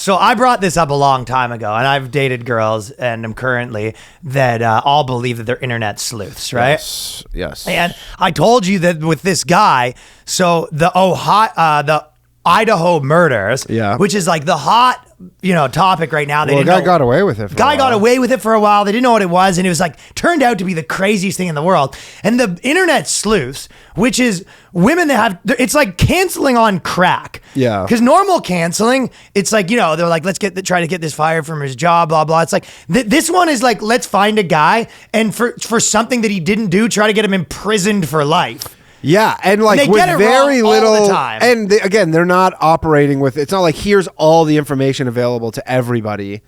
So I brought this up a long time ago, and I've dated girls, and I'm currently that all believe that they're internet sleuths, right? Yes. And I told you that with this guy, so the Idaho murders, which is like the hot, topic right now. The guy got away with it. Got away with it for a while. They didn't know what it was, and it was like turned out to be the craziest thing in the world. And the internet sleuths, which is women that it's like canceling on crack. Yeah. Because normal canceling, it's like they're like, try to get this fired from his job, blah blah. It's like this one is like, let's find a guy and for something that he didn't do, try to get him imprisoned for life. Yeah, and like with very little, all the time. And again, they're not operating with. It's not like here's all the information available to everybody.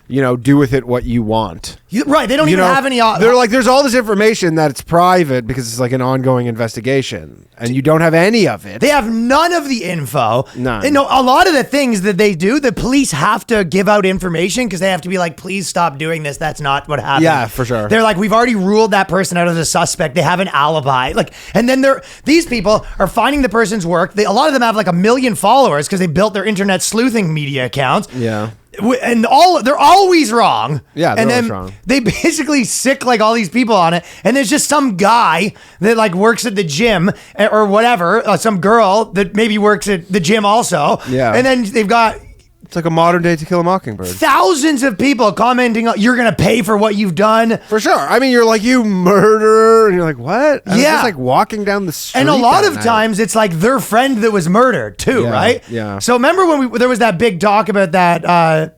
Do with it what you want. Right? They don't even have any. They're like, there's all this information that's private because it's like an ongoing investigation, and you don't have any of it. They have none of the info. None. And a lot of the things that they do, the police have to give out information because they have to be like, please stop doing this. That's not what happened. Yeah, for sure. They're like, we've already ruled that person out as a suspect. They have an alibi. And then these people are finding the person's work. A lot of them have like 1 million followers because they built their internet sleuthing media accounts. Yeah. And they're always wrong. Yeah, they're always wrong. They basically sick like all these people on it, and there's just some guy that like works at the gym or whatever, some girl that maybe works at the gym also. Yeah, and then they've got. It's like a modern day To Kill a Mockingbird. Thousands of people commenting, you're going to pay for what you've done. For sure. I mean, you're like, you murderer. And you're like, what? I was just like walking down the street. And a lot of times it's like their friend that was murdered too, right? Yeah. So remember when there was that big talk about that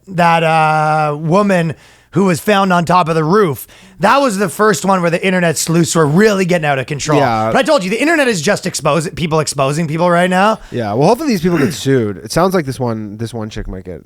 woman who was found on top of the roof. That was the first one where the internet sleuths were really getting out of control. Yeah. But I told you, the internet is just exposing people right now. Yeah. Well, hopefully these people get sued. It sounds like this one chick might get.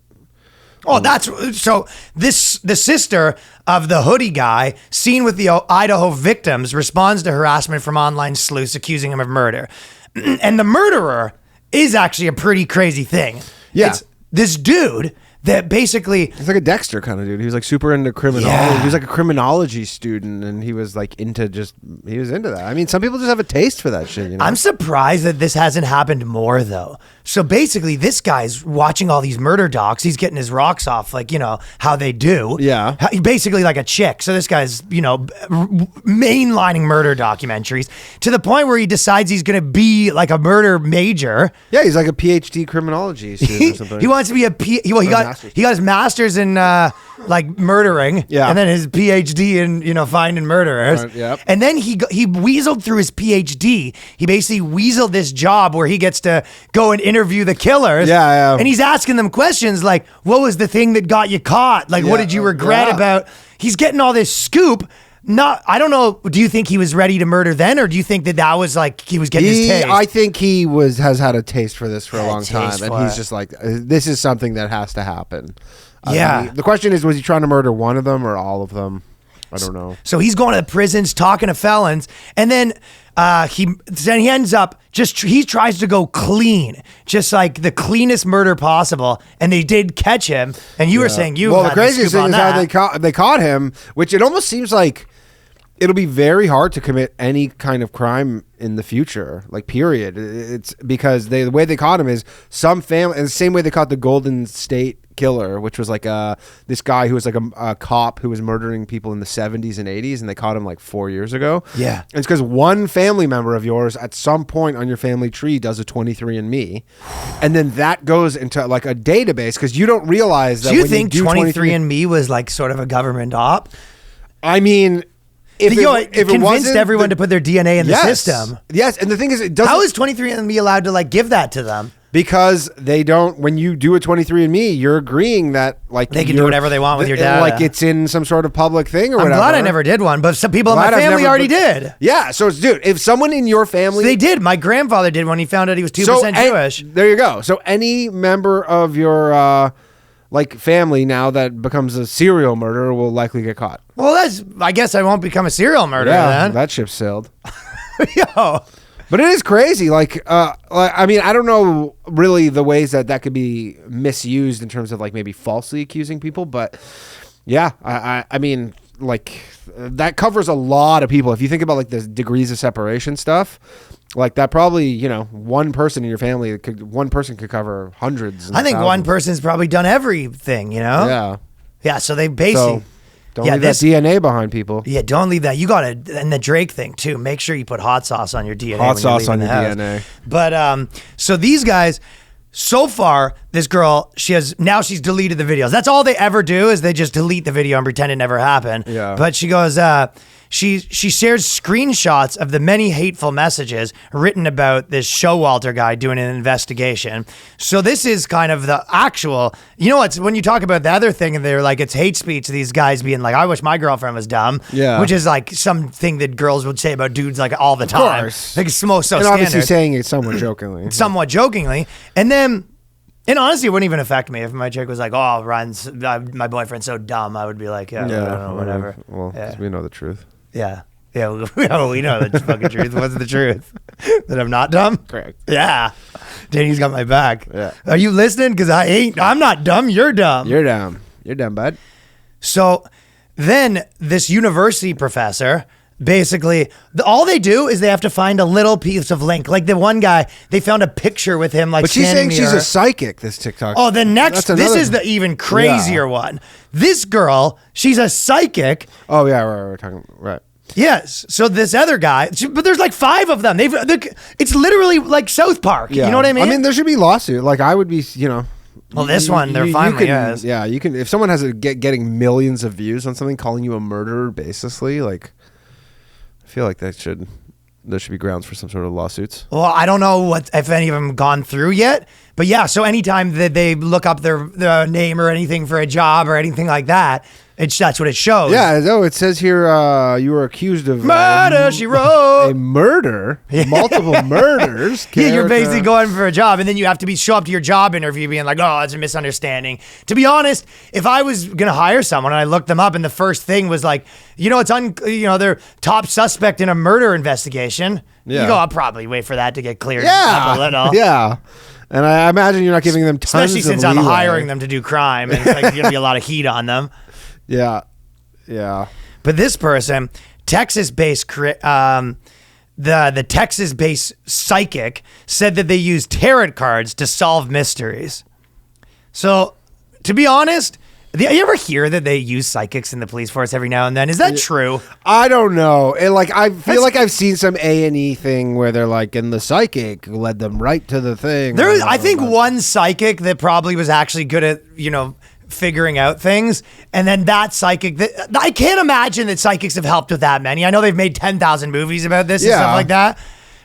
Oh, the sister of the hoodie guy seen with the Idaho victims responds to harassment from online sleuths accusing him of murder. And the murderer is actually a pretty crazy thing. Yeah. It's this dude that basically... He's like a Dexter kind of dude. He was like super into criminology. Yeah. He was like a criminology student, and he was like he was into that. I mean, some people just have a taste for that shit, I'm surprised that this hasn't happened more, though. So basically, this guy's watching all these murder docs. He's getting his rocks off, like, how they do. Yeah. Basically like a chick. So this guy's, mainlining murder documentaries to the point where he decides he's going to be like a murder major. Yeah, he's like a PhD criminology student or something. He wants to be he got his master's in like murdering, and then his PhD in finding murderers. Right, yep. And then he weaseled through his PhD. He basically weaseled this job where he gets to go and interview the killers. Yeah. And he's asking them questions like, "What was the thing that got you caught? Like, what did you regret about?" He's getting all this scoop. I don't know. Do you think he was ready to murder then, or do you think that was like he was getting his taste? I think he has had a taste for this for a long time, and he's just like, this is something that has to happen. Yeah. The question is, was he trying to murder one of them or all of them? I don't know. So he's going to the prisons, talking to felons, and then he ends up he tries to go clean, just like the cleanest murder possible, and they did catch him. And you were saying the craziest thing is how they caught him, which it almost seems like it'll be very hard to commit any kind of crime in the future, like period. It's because the way they caught him is some family, and the same way they caught the Golden State Killer, which was like this guy who was like a cop who was murdering people in the 70s and 80s, and they caught him like 4 years ago. Yeah. And it's because one family member of yours at some point on your family tree does a 23andMe, and then that goes into like a database because you don't realize that. Do you think 23andMe was like sort of a government op? I mean, if it convinced everyone to put their DNA in the system. Yes, and the thing is, it doesn't. How is 23andMe allowed to like give that to them? Because they don't. When you do a 23andMe, you're agreeing that like they can do whatever they want with your data, like it's in some sort of public thing or whatever. I'm glad I never did one, but some people in my family already did. Yeah, so dude, if someone in your family, they did. My grandfather did when he found out he was 2% Jewish. There you go. So any member of your like family now that becomes a serial murderer will likely get caught. Well, I guess I won't become a serial murderer then. That ship sailed. Yo. But it is crazy. I mean, I don't know really the ways that could be misused in terms of like maybe falsely accusing people. But yeah, I mean, like that covers a lot of people. If you think about like the degrees of separation stuff, Like that probably, one person in your family one person could cover hundreds. I think one person's probably done everything, Yeah. Yeah, so they basically... Don't leave that DNA behind people. Yeah, don't leave that. You got to... And the Drake thing, too. Make sure you put hot sauce on your DNA. Hot sauce on your DNA. But, so these guys... So far, this girl, she's deleted the videos. That's all they ever do is they just delete the video and pretend it never happened. Yeah. But she goes, she shares screenshots of the many hateful messages written about this Showalter guy doing an investigation. So this is kind of the actual, it's when you talk about the other thing and they're like, it's hate speech, these guys being like, I wish my girlfriend was dumb. Yeah. Which is like something that girls would say about dudes like all the time. Of course. Like it's so and obviously standard. saying it somewhat jokingly. Somewhat jokingly. And then, and honestly, it wouldn't even affect me if my chick was like, "Oh, my boyfriend's so dumb." I would be like, "Yeah, whatever." Well, yeah. we know the truth. Yeah, we know the fucking truth. What's the truth? That I'm not dumb. Correct. Yeah, Danny's got my back. Yeah. Are you listening? Because I'm not dumb. You're dumb. You're dumb. You're dumb, bud. So then this university professor. Basically, all they do is they have to find a little piece of link. Like the one guy, they found a picture with him, like. But she's saying she's near. a psychic. This TikTok. Oh, the next. This is the even crazier one. This girl, she's a psychic. Oh yeah, we're talking right. Yes. So this other guy, but there's like 5 of them. It's literally like South Park. Yeah. You know what I mean? I mean, there should be lawsuit. Like I would be, Well, this one, they're finally. Yeah, you can. If someone has getting millions of views on something, calling you a murderer, basically, like. I feel like there should be grounds for some sort of lawsuits. Well, I don't know if any of them gone through yet, but yeah. So anytime that they look up their name or anything for a job or anything like that, that's what it shows. Yeah. No, it says here you were accused of murder. She wrote a murder, multiple murders. Yeah, you're basically going for a job, and then you have to show up to your job interview being like, "Oh, it's a misunderstanding." To be honest, if I was gonna hire someone and I looked them up, and the first thing was like, they're top suspect in a murder investigation. Yeah. You go, I'll probably wait for that to get cleared Yeah. up a little. Yeah. And I imagine you're not giving them tons especially since of I'm leeway. hiring them to do crime, and it's like gonna be a lot of heat on them. Yeah. Yeah. But this person, Texas-based, the Texas-based psychic said that they use tarot cards to solve mysteries. So, to be honest, you ever hear that they use psychics in the police force every now and then? Is that true? I don't know. I feel like I've seen some A&E thing where they're like, and the psychic led them right to the thing. I think one psychic that probably was actually good at, figuring out things, and then that psychic I can't imagine that psychics have helped with that many. I know they've made 10,000 movies about this and stuff like that,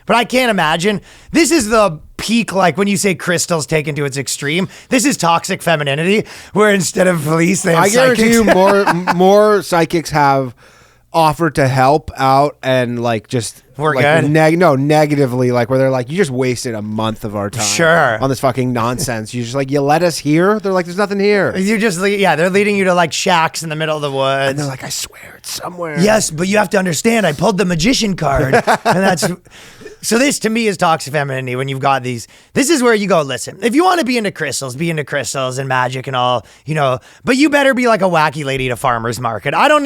but I can't imagine. This is the peak, like when you say crystals taken to its extreme, this is toxic femininity, where instead of police they have guarantee you psychics. more psychics have offered to help out and like just we're like good. Negatively, like where they're like, you just wasted a month of our time on this fucking nonsense. You just like, you let us here. They're like, there's nothing here. You just they're leading you to like shacks in the middle of the woods, and they're like, I swear it's somewhere. Yes, but you have to understand, I pulled the magician card, and that's. So this to me is toxic femininity when you've got these. This is where you go, listen, if you want to be into crystals and magic and all, but you better be like a wacky lady at a farmer's market. I don't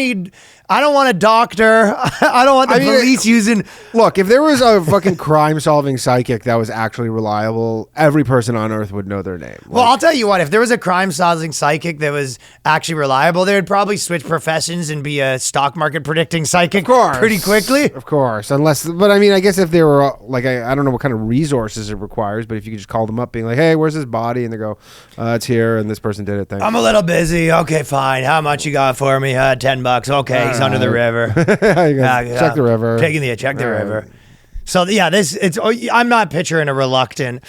want a doctor. I don't want the police using. Look, if there was a fucking crime-solving psychic that was actually reliable, every person on Earth would know their name. Well, I'll tell you what, if there was a crime-solving psychic that was actually reliable, they would probably switch professions and be a stock market predicting psychic pretty quickly. Of course, but I mean, I guess if they were like, I don't know what kind of resources it requires, but if you could just call them up being like, hey, where's this body? And they go, it's here, and this person did it. Thanks. I'm a little busy. Okay, fine. How much you got for me? $10. Okay, he's under the river. Check the river. Check the river. So yeah, I'm not picturing a reluctant,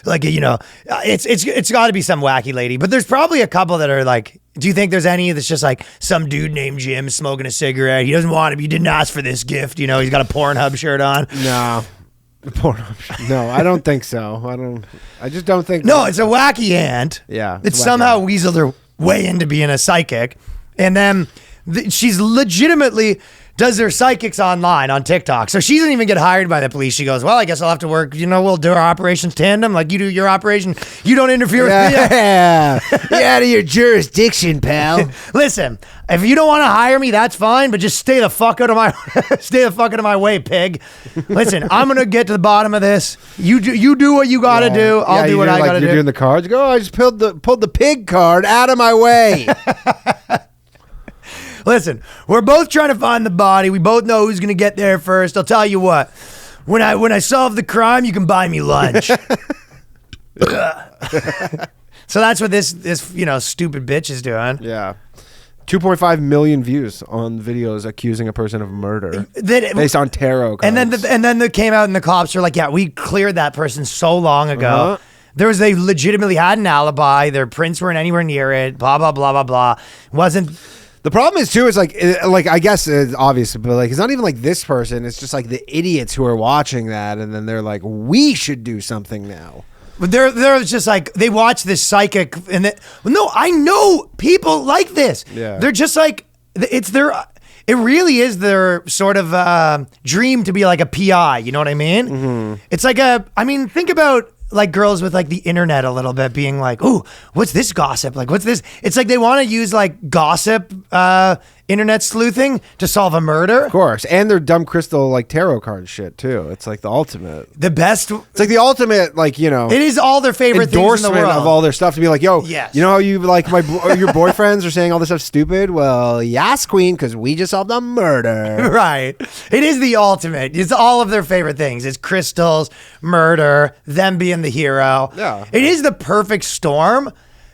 like, it's got to be some wacky lady, but there's probably a couple that are like, do you think there's any that's just like some dude named Jim smoking a cigarette? He doesn't want to. He didn't ask for this gift. He's got a Pornhub shirt on. No. No, I don't think so. I just don't think. No, it's a wacky aunt. Yeah. It's somehow weaseled her way into being a psychic. And then She's legitimately does her psychics online on TikTok. So she doesn't even get hired by the police. She goes, well, I guess I'll have to work. We'll do our operations tandem. Like you do your operation. You don't interfere with me. Yeah. You're out of your jurisdiction, pal. Listen, if you don't want to hire me, that's fine. But just stay the fuck out of my way, pig. Listen, I'm going to get to the bottom of this. You do what you got to do. I'll do what I got to do. You're doing the cards. You go, I just pulled the pig card out of my way. Listen, we're both trying to find the body. We both know who's going to get there first. I'll tell you what. When I solve the crime, you can buy me lunch. So that's what this stupid bitch is doing. Yeah. 2.5 million views on videos accusing a person of murder based on tarot cards. And then they came out and the cops are like, yeah, we cleared that person so long ago. They legitimately had an alibi. Their prints weren't anywhere near it. Blah, blah, blah, blah, blah. Wasn't... The problem is too is like I guess it's obvious, but like it's not even like this person. It's just like the idiots who are watching that, and then they're like, we should do something now. But they're just like they watch this psychic, and I know people like this. Yeah, they're just like it's their. It really is their sort of dream to be like a PI. You know what I mean? Mm-hmm. It's like think about. Like girls with like the internet a little bit being like, ooh, what's this gossip? Like, what's this? It's like they want to use like gossip, internet sleuthing to solve a murder. Of course. And their dumb crystal like tarot card shit too. It's like the ultimate. The best. It's like the ultimate, like, it is all their favorite things in the world. Of all their stuff to be like, yo, yes. You know how you like your boyfriends are saying all this stuff stupid? Well, yes, queen, because we just solved a murder. Right. It is the ultimate. It's all of their favorite things. It's crystals, murder, them being the hero. Yeah. It is the perfect storm,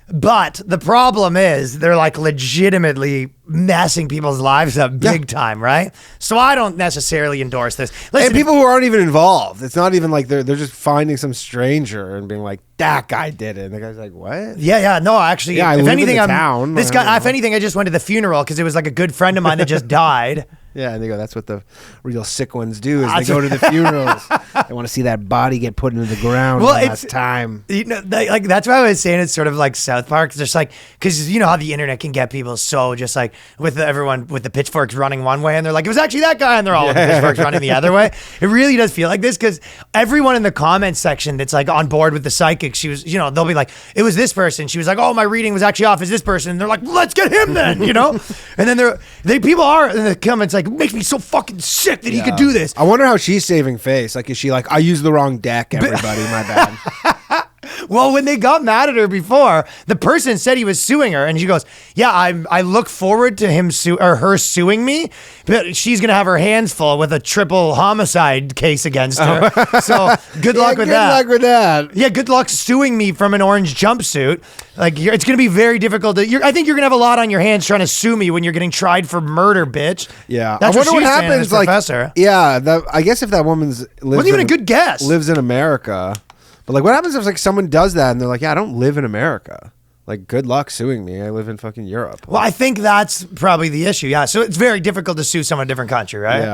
but the problem is they're like legitimately messing people's lives up big time, right? So I don't necessarily endorse this. Listen, and people who aren't even involved. It's not even like they're just finding some stranger and being like, that guy did it. And the guy's like, what? Yeah. No, actually, I live in the town. This guy. If anything, I just went to the funeral because it was like a good friend of mine that just died. Yeah, and they go, that's what the real sick ones do is they go to the funerals. They want to see that body get put into the ground one last time. Like that's why I was saying it's sort of like South Park. It's just like, because you know how the internet can get people so just like with everyone with the pitchforks running one way and they're like, it was actually that guy, and they're all with the pitchforks running the other way. It really does feel like this because everyone in the comments section that's like on board with the psychic, she was, they'll be like, it was this person. She was like, oh, my reading was actually off as this person. And they're like, let's get him then, And then people are in the comments like, makes me so fucking sick that he could do this. I wonder how she's saving face. Like, is she like, I used the wrong deck, everybody, my bad. Well, when they got mad at her before, the person said he was suing her, and she goes, "Yeah, I look forward to her suing me, but she's gonna have her hands full with a triple homicide case against her. So good luck with that. Good luck with that. Yeah, good luck suing me from an orange jumpsuit. Like it's gonna be very difficult. I think you're gonna have a lot on your hands trying to sue me when you're getting tried for murder, bitch. Yeah, that's I wonder what happens. Like, professor. Yeah, I guess if that woman's wasn't even a good guess. Lives in America. But like, what happens if like someone does that and they're like, yeah, I don't live in America. Like, good luck suing me. I live in fucking Europe. Well, I think that's probably the issue. Yeah. So it's very difficult to sue someone in a different country, right? Yeah.